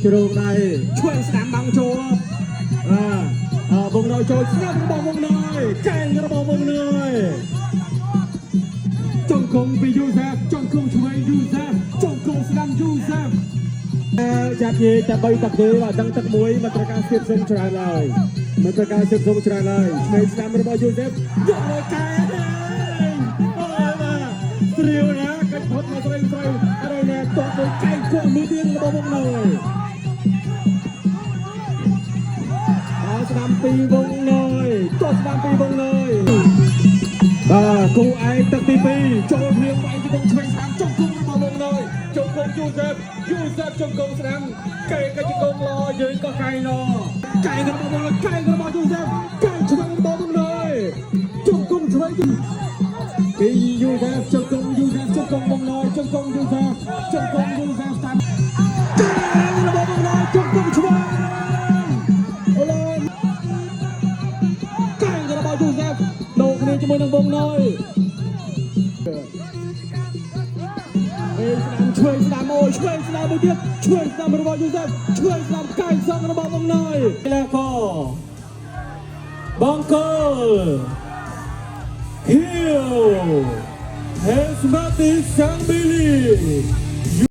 ជ្រុងដៃឆ្វេងស្ដាំបាំងចូលវងណយចូលស្ដាំរបស់វងណយកែងរបស់វងណយចង្គង់ពីយូសេហ្វចង្គង់ឆ្វេងយូសេហ្វចង្គង់ស្ដាំយូសេហ្វចាប់និយាយតែ3ទឹកទេបាទដឹងទឹកមួយមិនត្រូវការស្ទាបសុំច្រើនឡើយមិនត្រូវការស្ទាបសុំច្រើនឡើយឆ្វេងស្ដាំរបស់យូសេហ្វយកលើកែស្រីវណាកាច់ផុតមកស្រីអរិយណាតោះទៅកែងគក់មួយទៀតរបស់វងណយស្ដាំពីវងណយតោះស្ដាំពីវងណយបាទគូឯកទឹកទី2ចូលព្រៀងវាយទៅឆ្វេងស្ដាំចុងគុំរបស់វងណយចុងគុំយូសេហ្វចុងគុំស្ដាំកែកជង្គង់ឡយើងក៏កែងឡកែងរបស់វងណយកែងរបស់យូសេហ្វកែងឆ្វេងរបស់វងណយចុងគុំឆ្វេងពីយូសេហ្វចុងគុំយូសេហ្វចុងគុំវងណយចុងគុំយូសេហ្វចុងគុំយូសេហ្វស្ដាំកែងរបស់វងណយចុងគុំឆ្វេងជាមួយនឹងវងណយស្ដាំឆ្វេងស្ដាំអូឆ្វេងស្ដាំមួយទៀតឆ្វេងស្ដាំរបស់យូសេហ្វឆ្វេងស្ដាំកែងសងរបស់វងណយលេខបងកូលហ៊ីវហេស្មាទីសាំងប៊ីលី